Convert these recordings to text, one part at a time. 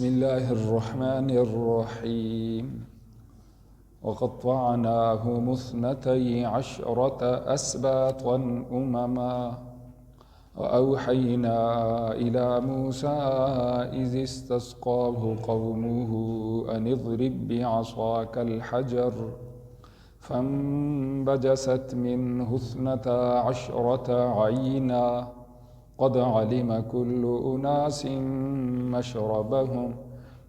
بسم الله الرحمن الرحيم وقطعناهم 12 أسباطا أمما وأوحينا إلى موسى إذ استسقاه قومه أن اضرب بعصاك الحجر فانبجست منه 12 عينا قد علم كل أناس مشربهم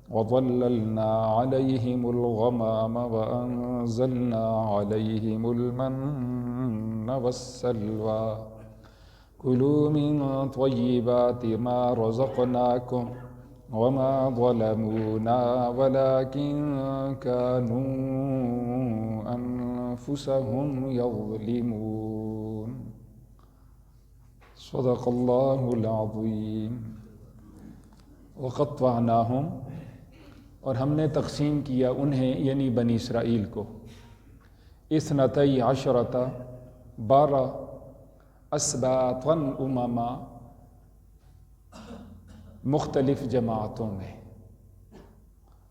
وظللنا عليهم الغمام وأنزلنا عليهم المن والسلوى كلوا من طيبات ما رزقناكم وما ظلمونا ولكن كانوا أنفسهم يظلمون صدق اللہ العظیم۔ وقطعناہم، اور ہم نے تقسیم کیا انہیں یعنی بنی اسرائیل کو 12 12 اسباطا امما مختلف جماعتوں میں،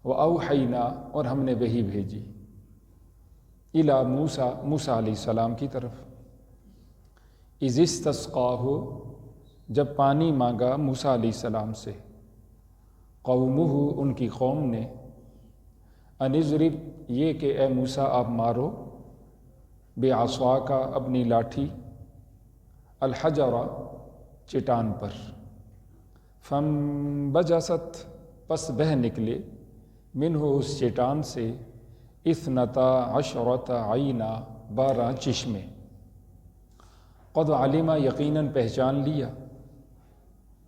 وأوحینا، اور ہم نے وحی بھیجی الی موسیٰ علیہ السلام کی طرف، اذ استسقاہ، جب پانی مانگا موسیٰ علیہ السلام سے، قومہ، ان کی قوم نے، ان اضرب، یہ کہ اے موسیٰ آپ مارو، بعصاک، اپنی لاٹھی، الحجر، چٹان پر، فانبجست، پس بہہ نکلے، منہ، اس چٹان سے، 12 عینا، 12 چشمے، قد علم، یقیناً پہچان لیا،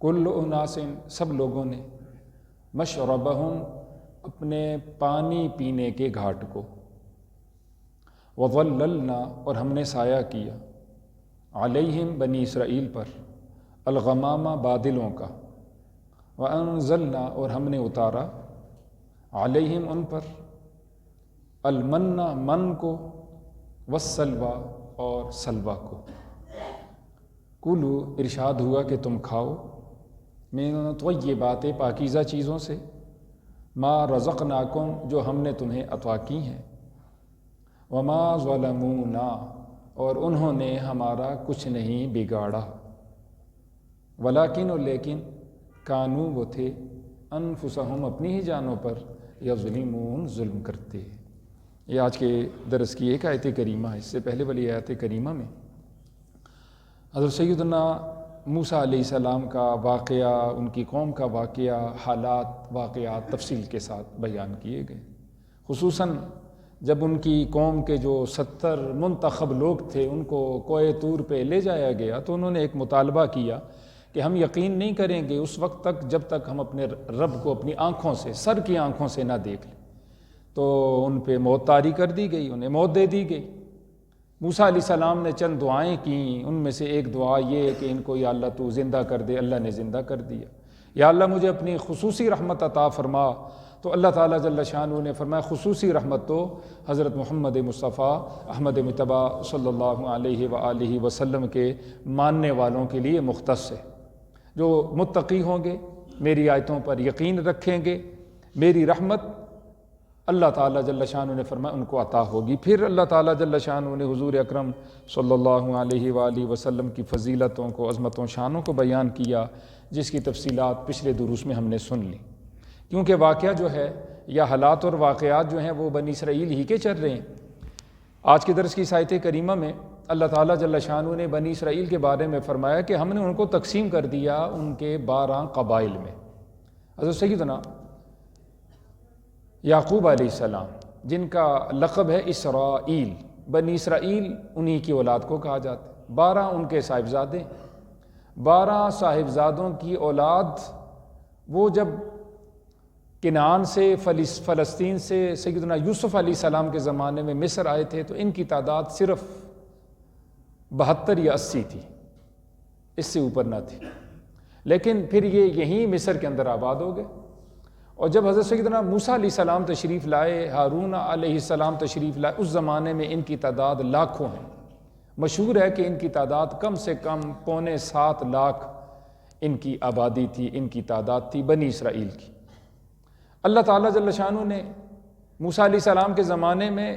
کل اناس، سب لوگوں نے، مشربہم، اپنے پانی پینے کے گھاٹ کو، وظللنا، اور ہم نے سایہ کیا، علیہم، بنی اسرائیل پر، الغمام، بادلوں کا، وانزلنا، اور ہم نے اتارا، علیہم، ان پر، المن، من کو، والسلوى، اور سلوہ کو، کلو، ارشاد ہوا کہ تم کھاؤ، من طیبات، پاکیزہ چیزوں سے، ما رزقناکم، جو ہم نے تمہیں عطا کی ہیں، وما ظلمونا، اور انہوں نے ہمارا کچھ نہیں بگاڑا، ولیکن، اور لیکن، کانو، وہ تھے، انفسہم، اپنی ہی جانوں پر، یظلمون، ظلم کرتے۔ یہ آج کے درس کی ایک آیت کریمہ ہے۔ اس سے پہلے والی آیت کریمہ میں حضرت سیدنا موسیٰ علیہ السلام کا واقعہ، ان کی قوم کا واقعہ، حالات، واقعات تفصیل کے ساتھ بیان کیے گئے، خصوصاً جب ان کی قوم کے جو 70 منتخب لوگ تھے ان کو کوہ طور پہ لے جایا گیا تو انہوں نے ایک مطالبہ کیا کہ ہم یقین نہیں کریں گے اس وقت تک جب تک ہم اپنے رب کو اپنی آنکھوں سے، سر کی آنکھوں سے نہ دیکھ لیں۔ تو ان پہ موت طاری کر دی گئی، انہیں موت دے دی گئی۔ موسیٰ علیہ السلام نے چند دعائیں کیں، ان میں سے ایک دعا یہ ہے کہ ان کو یا اللہ تو زندہ کر دے، اللہ نے زندہ کر دیا۔ یا اللہ مجھے اپنی خصوصی رحمت عطا فرما، تو اللہ تعالیٰ جل شانہ نے فرمایا خصوصی رحمت تو حضرت محمد مصطفیٰ احمد مجتبیٰ صلی اللہ علیہ وآلہ وسلم کے ماننے والوں کے لیے مختص ہے، جو متقی ہوں گے، میری آیتوں پر یقین رکھیں گے، میری رحمت اللہ تعالیٰ جل شانہ نے فرمایا ان کو عطا ہوگی۔ پھر اللہ تعالیٰ جل شانہ نے حضور اکرم صلی اللہ علیہ وآلہ وسلم کی فضیلتوں کو، عظمتوں، شانوں کو بیان کیا، جس کی تفصیلات پچھلے دروس میں ہم نے سن لی، کیونکہ واقعہ جو ہے یا حالات اور واقعات جو ہیں وہ بنی اسرائیل ہی کے چل رہے ہیں۔ آج کے درس کی اس آیت کریمہ میں اللہ تعالیٰ جل شانہ نے بنی اسرائیل کے بارے میں فرمایا کہ ہم نے ان کو تقسیم کر دیا ان کے 12 قبائل میں۔ حضرت سیدنا یعقوب علیہ السلام، جن کا لقب ہے اسرائیل، بنی اسرائیل انہی کی اولاد کو کہا جاتا ہے، 12 ان کے صاحبزادے، 12 صاحبزادوں کی اولاد، وہ جب کنعان سے، فلسطین سے سیدنا یوسف علیہ السلام کے زمانے میں مصر آئے تھے تو ان کی تعداد صرف 72 یا 80 تھی، اس سے اوپر نہ تھی، لیکن پھر یہ یہیں مصر کے اندر آباد ہو گئے۔ اور جب حضرت سیدنا موسیٰ علیہ السلام تشریف لائے، ہارون علیہ السلام تشریف لائے، اس زمانے میں ان کی تعداد لاکھوں ہیں۔ مشہور ہے کہ ان کی تعداد کم سے کم 6.25 لاکھ ان کی آبادی تھی، ان کی تعداد تھی بنی اسرائیل کی۔ اللہ تعالیٰ جل شانہ نے موسیٰ علیہ السلام کے زمانے میں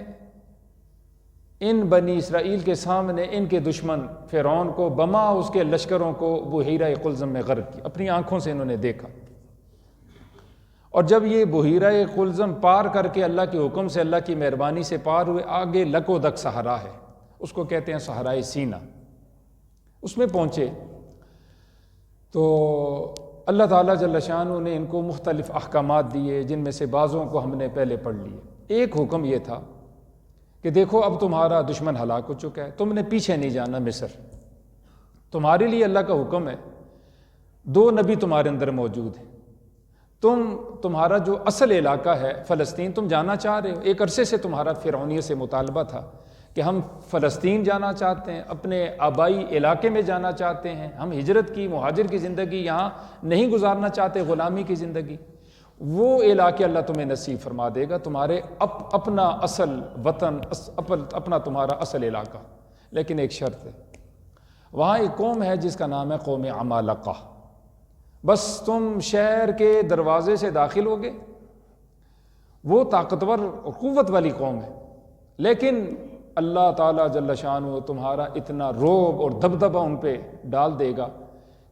ان بنی اسرائیل کے سامنے ان کے دشمن فرعون کو بما اس کے لشکروں کو بحیرہ قلزم میں غرق کی، اپنی آنکھوں سے انہوں نے دیکھا۔ اور جب یہ بحیرہ قلزم پار کر کے اللہ کے حکم سے، اللہ کی مہربانی سے پار ہوئے، آگے لک و دک صحرا ہے، اس کو کہتے ہیں صحرائے سینا، اس میں پہنچے تو اللہ تعالیٰ جل شانہ نے ان کو مختلف احکامات دیے، جن میں سے بعضوں کو ہم نے پہلے پڑھ لیے۔ ایک حکم یہ تھا کہ دیکھو اب تمہارا دشمن ہلاک ہو چکا ہے، تم نے پیچھے نہیں جانا مصر، تمہارے لیے اللہ کا حکم ہے، 2 نبی تمہارے اندر موجود ہیں، تمہارا جو اصل علاقہ ہے فلسطین تم جانا چاہ رہے ہو، ایک عرصے سے تمہارا فرعونیت سے مطالبہ تھا کہ ہم فلسطین جانا چاہتے ہیں، اپنے آبائی علاقے میں جانا چاہتے ہیں، ہم ہجرت کی، مہاجر کی زندگی یہاں نہیں گزارنا چاہتے، غلامی کی زندگی۔ وہ علاقے اللہ تمہیں نصیب فرما دے گا، تمہارے اپنا اصل وطن، اپنا تمہارا اصل علاقہ، لیکن ایک شرط ہے، وہاں ایک قوم ہے جس کا نام ہے قوم عمالقہ، بس تم شہر کے دروازے سے داخل ہوگے، وہ طاقتور اور قوت والی قوم ہے، لیکن اللہ تعالیٰ جل شانہ تمہارا اتنا رعب اور دبدبہ ان پہ ڈال دے گا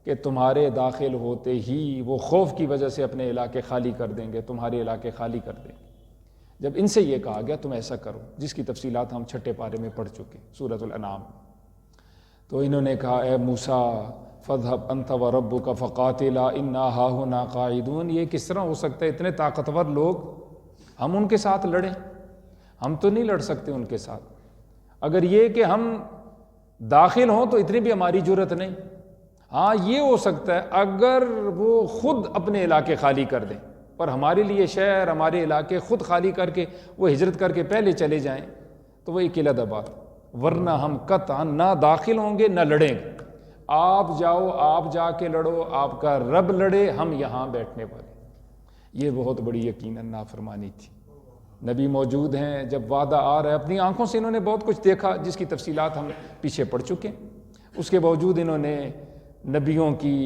کہ تمہارے داخل ہوتے ہی وہ خوف کی وجہ سے اپنے علاقے خالی کر دیں گے، تمہارے علاقے خالی کر دیں گے۔ جب ان سے یہ کہا گیا تم ایسا کرو، جس کی تفصیلات ہم 6 پارے میں پڑھ چکے سورۃ الانعام، تو انہوں نے کہا اے موسیٰ فاذهب انت وربک فقاتلا انا ہاہنا قاعدون۔ یہ کس طرح ہو سکتا ہے، اتنے طاقتور لوگ، ہم ان کے ساتھ لڑیں؟ ہم تو نہیں لڑ سکتے ان کے ساتھ، اگر یہ کہ ہم داخل ہوں تو اتنی بھی ہماری جرت نہیں۔ ہاں یہ ہو سکتا ہے اگر وہ خود اپنے علاقے خالی کر دیں، پر ہمارے لیے شہر، ہمارے علاقے خود خالی کر کے وہ ہجرت کر کے پہلے چلے جائیں تو وہ ایک قلعہ بات، ورنہ ہم قطعا نہ داخل ہوں گے نہ لڑیں گے۔ آپ جاؤ، آپ جا کے لڑو، آپ کا رب لڑے، ہم یہاں بیٹھنے والے۔ یہ بہت بڑی یقیناً نافرمانی تھی۔ نبی موجود ہیں، جب وعدہ آ رہا ہے، اپنی آنکھوں سے انہوں نے بہت کچھ دیکھا جس کی تفصیلات ہم پیچھے پڑھ چکے ہیں، اس کے باوجود انہوں نے نبیوں کی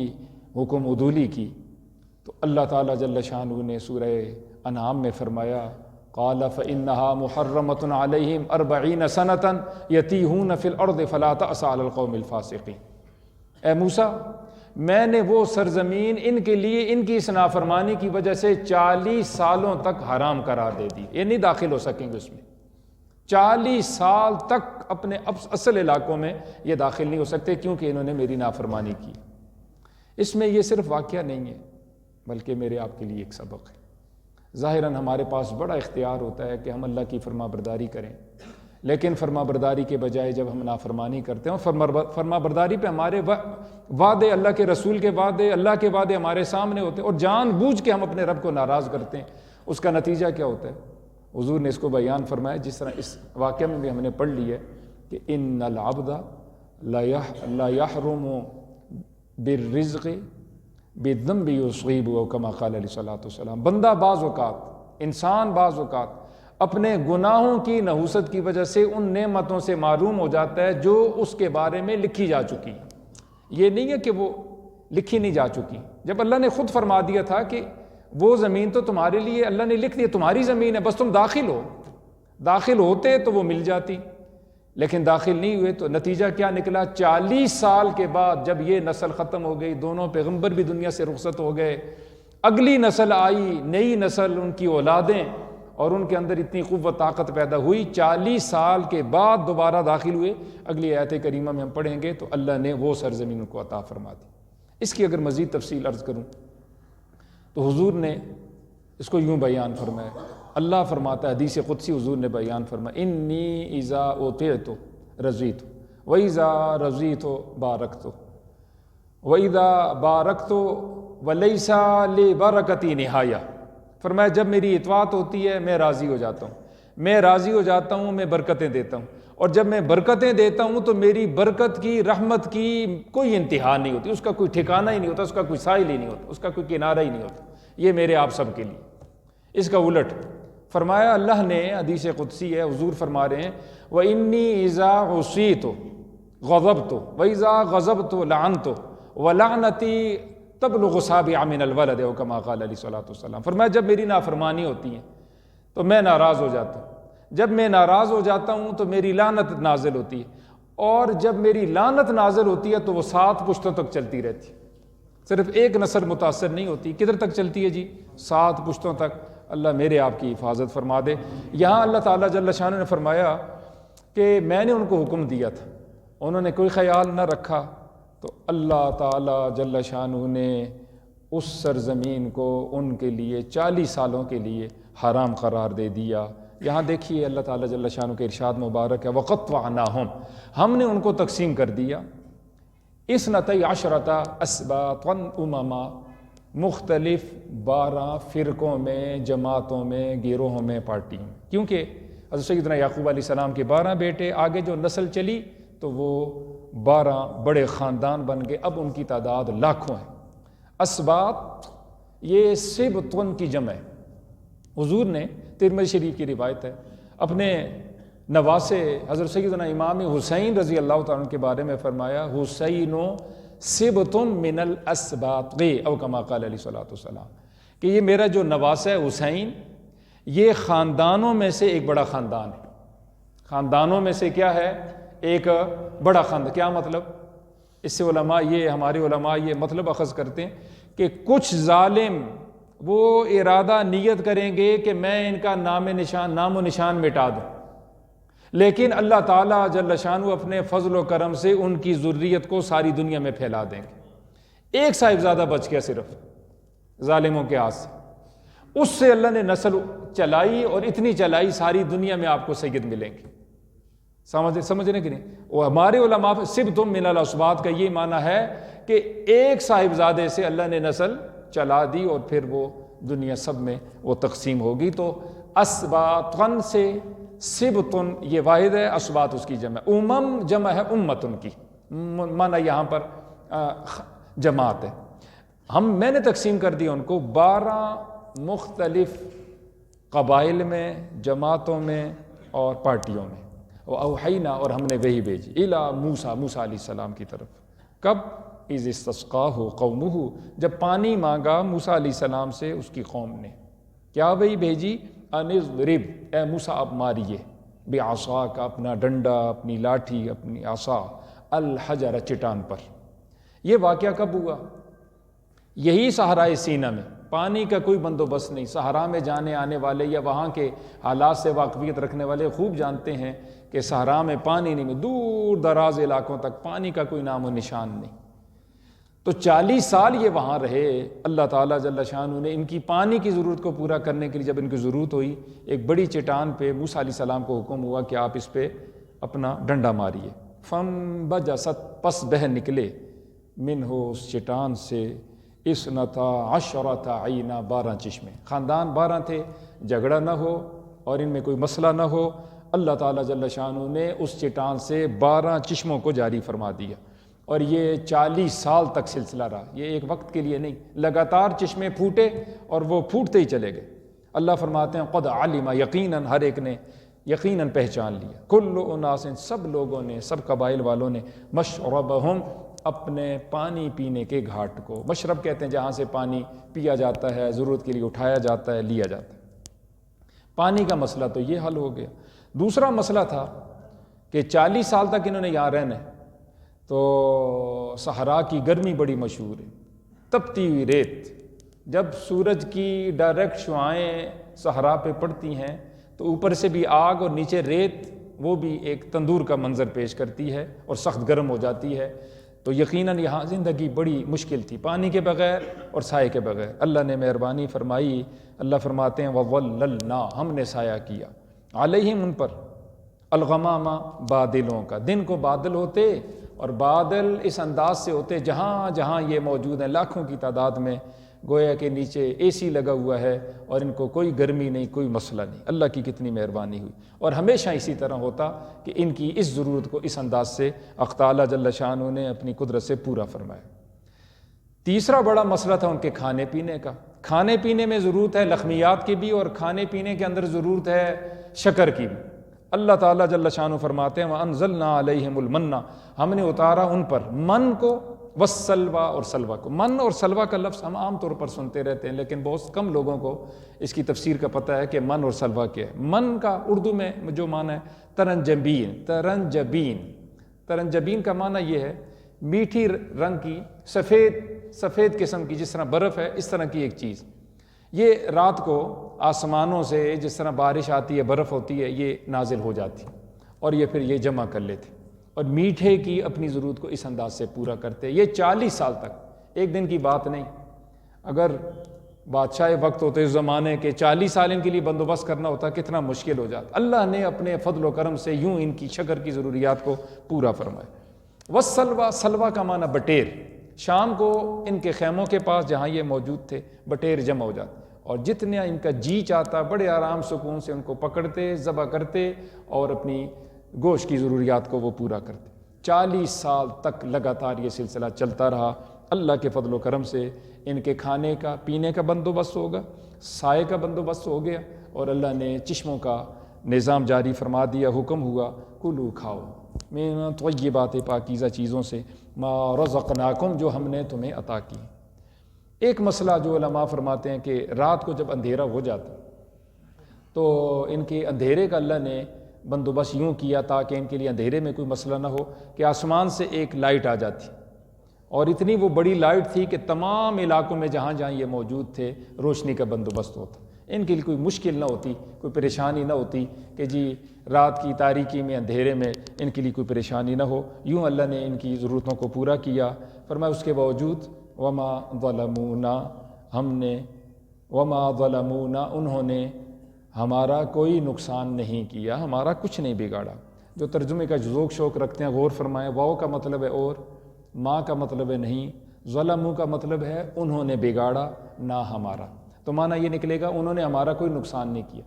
حکم عدولی کی، تو اللہ تعالیٰ جل شانہ نے سورہ انعام میں فرمایا قال فإنها محرمة عليهم 40 سنة يتيهون في الأرض فلا تأس على القوم الفاسقين۔ اے موسیٰ، میں نے وہ سرزمین ان کے لیے ان کی اس نافرمانی کی وجہ سے 40 سالوں تک حرام قرار دے دی، یہ نہیں داخل ہو سکیں گے اس میں، 40 سال تک اپنے اصل علاقوں میں یہ داخل نہیں ہو سکتے، کیونکہ انہوں نے میری نافرمانی کی۔ اس میں یہ صرف واقعہ نہیں ہے بلکہ میرے آپ کے لیے ایک سبق ہے۔ ظاہراً ہمارے پاس بڑا اختیار ہوتا ہے کہ ہم اللہ کی فرما برداری کریں، لیکن فرما برداری کے بجائے جب ہم نافرمانی کرتے ہیں، فرما برداری پہ ہمارے وعدے، اللہ کے رسول کے وعدے، اللہ کے وعدے ہمارے سامنے ہوتے ہیں، اور جان بوجھ کے ہم اپنے رب کو ناراض کرتے ہیں، اس کا نتیجہ کیا ہوتا ہے؟ حضور نے اس کو بیان فرمایا، جس طرح اس واقعہ میں بھی ہم نے پڑھ لی ہے کہ ان العبد لا يحرم بالرزق بالذنب یصیب، کما قال علیہ الصلوۃ والسلام۔ بندہ بعض اوقات، انسان بعض اوقات اپنے گناہوں کی نحوست کی وجہ سے ان نعمتوں سے محروم ہو جاتا ہے جو اس کے بارے میں لکھی جا چکی۔ یہ نہیں ہے کہ وہ لکھی نہیں جا چکی، جب اللہ نے خود فرما دیا تھا کہ وہ زمین تو تمہارے لیے اللہ نے لکھ دی، تمہاری زمین ہے، بس تم داخل ہو، داخل ہوتے تو وہ مل جاتی، لیکن داخل نہیں ہوئے تو نتیجہ کیا نکلا؟ 40 سال کے بعد جب یہ نسل ختم ہو گئی، دونوں پیغمبر بھی دنیا سے رخصت ہو گئے، اگلی نسل آئی، نئی نسل، ان کی اولادیں، اور ان کے اندر اتنی قوت طاقت پیدا ہوئی، 40 سال کے بعد دوبارہ داخل ہوئے۔ اگلی آیت کریمہ میں ہم پڑھیں گے تو اللہ نے وہ سرزمین کو عطا فرما دی۔ اس کی اگر مزید تفصیل عرض کروں تو حضور نے اس کو یوں بیان فرمایا، اللہ فرماتا ہے، حدیث قدسی حضور نے بیان فرمایا، انی اذا اوتیت رضیت واذا رضیت بارکت واذا بارکت ولیس لبرکتی نہایہ۔ فرمایا جب میری اطاعت ہوتی ہے میں راضی ہو جاتا ہوں، میں راضی ہو جاتا ہوں، میں برکتیں دیتا ہوں، اور جب میں برکتیں دیتا ہوں تو میری برکت کی، رحمت کی کوئی انتہا نہیں ہوتی، اس کا کوئی ٹھکانہ ہی نہیں ہوتا، اس کا کوئی ساحل ہی نہیں ہوتا، اس کا کوئی کنارہ ہی نہیں ہوتا۔ یہ میرے آپ سب کے لیے۔ اس کا الٹ فرمایا اللہ نے، حدیث قدسی ہے، حضور فرما رہے ہیں وَإِنِّي إِذَا عُصِيتُ غَضَبْتُ وَإِذَا غَضَبْتُ لَعَنْتُ وَلَعْنَتِي تبلغ سابع من الولد او کما قال علیہ الصلوۃ والسلام۔ فرمایا جب میری نافرمانی ہوتی ہے تو میں ناراض ہو جاتا ہوں، جب میں ناراض ہو جاتا ہوں تو میری لعنت نازل ہوتی ہے، اور جب میری لعنت نازل ہوتی ہے تو وہ 7 پشتوں تک چلتی رہتی ہے، صرف ایک نسل متاثر نہیں ہوتی۔ کدھر تک چلتی ہے جی؟ 7 پشتوں تک۔ اللہ میرے آپ کی حفاظت فرما دے۔ یہاں اللہ تعالیٰ جل شانہ نے فرمایا کہ میں نے ان کو حکم دیا تھا، انہوں نے کوئی خیال نہ رکھا، تو اللہ تعالیٰ جل شانہ نے اس سرزمین کو ان کے لیے 40 سالوں کے لیے حرام قرار دے دیا۔ یہاں دیکھیے اللہ تعالیٰ جل شانہ کے ارشاد مبارک ہے وَقَطَّعْنَاهُمْ، ہم نے ان کو تقسیم کر دیا، اثنتئی عشرۃ اسباطا امما، مختلف 12 فرقوں میں، جماعتوں میں، گروہوں میں، پارٹیوں میں، کیونکہ حضرت سیدنا یعقوب علیہ السلام کے 12 بیٹے، آگے جو نسل چلی تو وہ 12 بڑے خاندان بن گئے، اب ان کی تعداد لاکھوں ہے۔ اسباط یہ سبطن کی جمع ہے۔ حضور نے ترمذی شریف کی روایت ہے، اپنے نواسے حضرت سیدنا امام حسین رضی اللہ تعالیٰ عنہ کے بارے میں فرمایا حسین سبط من الاسباط او کما قال علیہ الصلوۃ والسلام، کہ یہ میرا جو نواسہ ہے حسین، یہ خاندانوں میں سے ایک بڑا خاندان ہے۔ خاندانوں میں سے کیا ہے؟ ایک بڑا خاندان۔ کیا مطلب؟ اس سے علماء یہ، ہمارے علماء یہ مطلب اخذ کرتے ہیں کہ کچھ ظالم وہ ارادہ نیت کریں گے کہ میں ان کا نام و نشان مٹا دوں، لیکن اللہ تعالیٰ جل شانہ اپنے فضل و کرم سے ان کی ذریت کو ساری دنیا میں پھیلا دیں گے۔ ایک صاحبزادہ بچ گیا صرف ظالموں کے ہاتھ سے، اس سے اللہ نے نسل چلائی، اور اتنی چلائی ساری دنیا میں آپ کو سید ملیں گے۔ سمجھنے کی نہیں؟ وہ ہمارے علماء سبط من الاسباط کا یہ معنی ہے کہ ایک صاحبزادے سے اللہ نے نسل چلا دی، اور پھر وہ دنیا سب میں وہ تقسیم ہوگی۔ تو اسباطن سے سبطن یہ واحد ہے، اسباط اس کی جمع، جمع ہے امتن کی، معنی یہاں پر جماعت ہے۔ میں نے تقسیم کر دیا ان کو 12 مختلف قبائل میں، جماعتوں میں اور پارٹیوں میں۔ اوحینا، اور ہم نے وحی بھیجی، الی موسیٰ علیہ السلام کی طرف۔ کب؟ اذ استسقاہ قومہ، جب پانی مانگا موسیٰ علیہ السلام سے اس کی قوم نے۔ کیا وحی بھیجی؟ ان اضرب، اے موسیٰ آپ ماریے، بعصاک، اپنا ڈنڈا، اپنی لاٹھی، اپنی عصا، الحجر، چٹان پر۔ یہ واقعہ کب ہوا؟ یہی صحرائے سینا میں، پانی کا کوئی بندوبست نہیں۔ صحرا میں جانے آنے والے یا وہاں کے حالات سے واقفیت رکھنے والے خوب جانتے ہیں کہ صحرا میں پانی نہیں، دور دراز علاقوں تک پانی کا کوئی نام و نشان نہیں۔ تو 40 سال یہ وہاں رہے۔ اللہ تعالیٰ جل شانہ نے ان کی پانی کی ضرورت کو پورا کرنے کے لیے جب ان کی ضرورت ہوئی، ایک بڑی چٹان پہ موسیٰ علیہ السلام کو حکم ہوا کہ آپ اس پہ اپنا ڈنڈا ماریے۔ فانبجست، پس بہہ نکلے، منہ، اس چٹان سے، اثنتا عشرۃ عینا، 12 چشمے۔ خاندان 12 تھے، جھگڑا نہ ہو اور ان میں کوئی مسئلہ نہ ہو، اللہ تعالیٰ جل شانہ نے اس چٹان سے 12 چشموں کو جاری فرما دیا، اور یہ 40 سال تک سلسلہ رہا۔ یہ ایک وقت کے لیے نہیں، لگاتار چشمے پھوٹے اور وہ پھوٹتے ہی چلے گئے۔ اللہ فرماتے ہیں قد علم، یقیناً ہر ایک نے یقیناً پہچان لیا، کل اناس، سب لوگوں نے، سب قبائل والوں نے، مشربہم، اپنے پانی پینے کے گھاٹ کو۔ مشرب کہتے ہیں جہاں سے پانی پیا جاتا ہے، ضرورت کے لیے اٹھایا جاتا ہے، لیا جاتا ہے۔ پانی کا مسئلہ تو یہ حل ہو گیا۔ دوسرا مسئلہ تھا کہ 40 سال تک انہوں نے یہاں رہنا ہے، تو صحرا کی گرمی بڑی مشہور ہے، تپتی ہوئی ریت۔ جب سورج کی ڈائریکٹ شعاعیں صحرا پہ پڑتی ہیں تو اوپر سے بھی آگ اور نیچے ریت، وہ بھی ایک تندور کا منظر پیش کرتی ہے اور سخت گرم ہو جاتی ہے۔ تو یقیناً یہاں زندگی بڑی مشکل تھی، پانی کے بغیر اور سائے کے بغیر۔ اللہ نے مہربانی فرمائی، اللہ فرماتے ہیں وَظَلَّلْنَا، ہم نے سایہ کیا، علیہم، ان پر، الغمامہ، بادلوں کا۔ دن کو بادل ہوتے، اور بادل اس انداز سے ہوتے جہاں جہاں یہ موجود ہیں، لاکھوں کی تعداد میں، گویا کہ نیچے اے سی لگا ہوا ہے اور ان کو کوئی گرمی نہیں، کوئی مسئلہ نہیں۔ اللہ کی کتنی مہربانی ہوئی، اور ہمیشہ اسی طرح ہوتا کہ ان کی اس ضرورت کو اس انداز سے حق تعالیٰ جل شانہ نے اپنی قدرت سے پورا فرمایا۔ تیسرا بڑا مسئلہ تھا ان کے کھانے پینے کا۔ کھانے پینے میں ضرورت ہے لخمیات کی بھی، اور کھانے پینے کے اندر ضرورت ہے شکر کی بھی۔ اللہ تعالیٰ جل شانہ فرماتے ہیں وَأَنزَلْنَا عَلَيْهِمُ الْمَنَّ، ہم نے اتارا ان پر من کو، والسلوى اور سلوہ کو، من اور سلوہ کا لفظ ہم عام طور پر سنتے رہتے ہیں لیکن بہت کم لوگوں کو اس کی تفسیر کا پتہ ہے کہ من اور سلوہ کیا ہے۔ من کا اردو میں جو معنی ہے ترنجبین، ترنجبین کا معنی یہ ہے میٹھی رنگ کی سفید قسم کی، جس طرح برف ہے اس طرح کی ایک چیز۔ یہ رات کو آسمانوں سے جس طرح بارش آتی ہے، برف ہوتی ہے، یہ نازل ہو جاتی اور یہ پھر یہ جمع کر لیتے اور میٹھے کی اپنی ضرورت کو اس انداز سے پورا کرتے۔ یہ 40 سال تک، ایک دن کی بات نہیں۔ اگر بادشاہ وقت ہوتے اس زمانے کے 40 سال ان کے لیے بندوبست کرنا ہوتا کتنا مشکل ہو جاتا۔ اللہ نے اپنے فضل و کرم سے یوں ان کی شکر کی ضروریات کو پورا فرمایا۔ والسلوہ، سلوہ کا معنی بٹیر۔ شام کو ان کے خیموں کے پاس جہاں یہ موجود تھے بٹیر جمع ہو جاتے اور جتنا ان کا جی چاہتا بڑے آرام سکون سے ان کو پکڑتے، ذبح کرتے اور اپنی گوشت کی ضروریات کو وہ پورا کرتے۔ 40 سال تک لگاتار یہ سلسلہ چلتا رہا۔ اللہ کے فضل و کرم سے ان کے کھانے کا پینے کا بندوبست ہوگا، سائے کا بندوبست ہو گیا اور اللہ نے چشموں کا نظام جاری فرما دیا، حکم ہوا کلو کھاؤ من طیبات پاکیزہ چیزوں سے ما رزقناکم جو ہم نے تمہیں عطا کی۔ ایک مسئلہ جو علماء فرماتے ہیں کہ رات کو جب اندھیرا ہو جاتا تو ان کے اندھیرے کا اللہ نے بندوبست یوں کیا تاکہ ان کے لیے اندھیرے میں کوئی مسئلہ نہ ہو کہ آسمان سے ایک لائٹ آ جاتی اور اتنی وہ بڑی لائٹ تھی کہ تمام علاقوں میں جہاں جہاں یہ موجود تھے روشنی کا بندوبست ہوتا۔ ان کے لیے کوئی مشکل نہ ہوتی، کوئی پریشانی نہ ہوتی کہ جی رات کی تاریکی میں اندھیرے میں ان کے لیے کوئی پریشانی نہ ہو۔ یوں اللہ نے ان کی ضرورتوں کو پورا کیا۔ فرمایا اس کے باوجود وما ظلمونا، وما ظلمونا انہوں نے ہمارا کوئی نقصان نہیں کیا، ہمارا کچھ نہیں بگاڑا۔ جو ترجمے کا ذوق شوق رکھتے ہیں غور فرمائیں، واو کا مطلب ہے اور، ماں کا مطلب ہے نہیں، ظلمو کا مطلب ہے انہوں نے بگاڑا نہ ہمارا، تو معنی یہ نکلے گا انہوں نے ہمارا کوئی نقصان نہیں کیا۔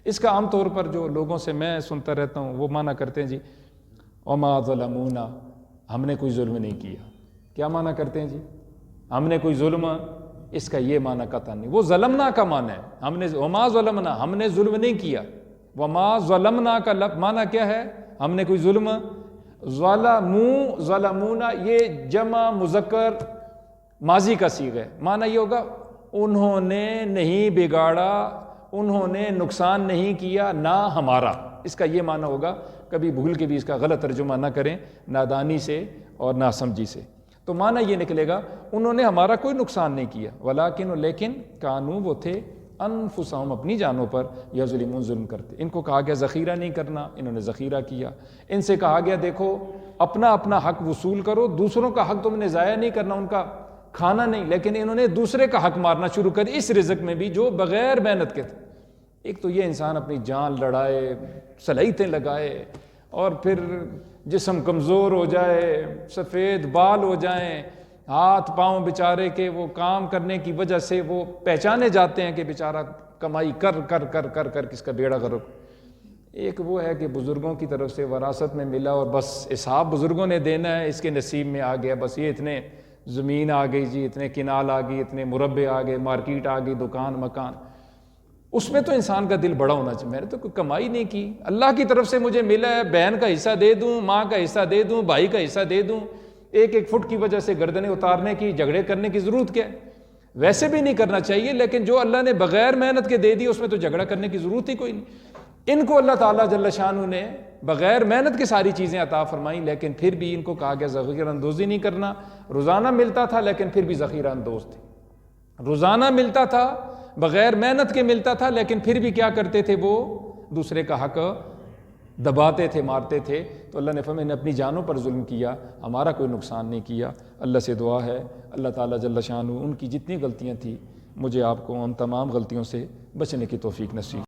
اس کا عام طور پر جو لوگوں سے میں سنتا رہتا ہوں وہ معنی کرتے ہیں جی وما ظلمونا، ہم نے کوئی ظلم نہیں کیا۔ کیا معنی کرتے ہیں جی؟ ہم نے کوئی ظلم، اس کا یہ معنی قطعا نہیں۔ وہ ظلمنا کا معنی ہے، ہم نے وما ظلمنا، ہم نے ظلم نہیں کیا۔ وما ظلمنا کا معنی کیا ہے؟ ہم نے کوئی ظلم، ظلمو ظلمونا یہ جمع مذکر ماضی کا صیغہ ہے، معنی یہ ہوگا انہوں نے نہیں بگاڑا، انہوں نے نقصان نہیں کیا نہ ہمارا۔ اس کا یہ معنی ہوگا، کبھی بھول کے بھی اس کا غلط ترجمہ نہ کریں نادانی سے اور ناسمجھی سے۔ تو معنی یہ نکلے گا انہوں نے ہمارا کوئی نقصان نہیں کیا، لیکن کانو وہ تھے انفسہم اپنی جانوں پر یظلمون ظلم کرتے۔ ان کو کہا گیا ذخیرہ نہیں کرنا، انہوں نے ذخیرہ کیا۔ ان سے کہا گیا دیکھو اپنا اپنا حق وصول کرو، دوسروں کا حق تم نے ضائع نہیں کرنا، ان کا کھانا نہیں، لیکن انہوں نے دوسرے کا حق مارنا شروع کر اس رزق میں بھی جو بغیر محنت کے تھے۔ ایک تو یہ انسان اپنی جان لڑائے، صلاحیتیں لگائے اور پھر جسم کمزور ہو جائے، سفید بال ہو جائیں، ہاتھ پاؤں بیچارے کے وہ کام کرنے کی وجہ سے وہ پہچانے جاتے ہیں کہ بیچارہ کمائی کر کر کر کر کر کس کا بیڑا غرق۔ ایک وہ ہے کہ بزرگوں کی طرف سے وراثت میں ملا اور بس حساب بزرگوں نے دینا ہے، اس کے نصیب میں آ گیا، بس یہ اتنے زمین آ گئی جی، اتنے کنال آ گئی، اتنے مربے آ گئے، مارکیٹ آ گئی، دکان مکان۔ اس میں تو انسان کا دل بڑا ہونا چاہیے، میں نے تو کوئی کمائی نہیں کی، اللہ کی طرف سے مجھے ملا ہے، بہن کا حصہ دے دوں، ماں کا حصہ دے دوں، بھائی کا حصہ دے دوں، ایک ایک فٹ کی وجہ سے گردنیں اتارنے کی، جھگڑے کرنے کی ضرورت کیا ہے؟ ویسے بھی نہیں کرنا چاہیے، لیکن جو اللہ نے بغیر محنت کے دے دی اس میں تو جھگڑا کرنے کی ضرورت ہی کوئی نہیں۔ ان کو اللہ تعالیٰ جل شانہ نے بغیر محنت کے ساری چیزیں عطا فرمائیں، لیکن پھر بھی ان کو کہا گیا ذخیرہ اندوزی نہیں کرنا۔ روزانہ ملتا تھا لیکن پھر بھی ذخیرہ اندوز تھے، روزانہ ملتا تھا بغیر محنت کے ملتا تھا لیکن پھر بھی کیا کرتے تھے؟ وہ دوسرے کا حق دباتے تھے، مارتے تھے۔ تو اللہ نے فرمایا انہیں اپنی جانوں پر ظلم کیا، ہمارا کوئی نقصان نہیں کیا۔ اللہ سے دعا ہے اللہ تعالیٰ جل شانہ ان کی جتنی غلطیاں تھیں مجھے آپ کو ان تمام غلطیوں سے بچنے کی توفیق نصیب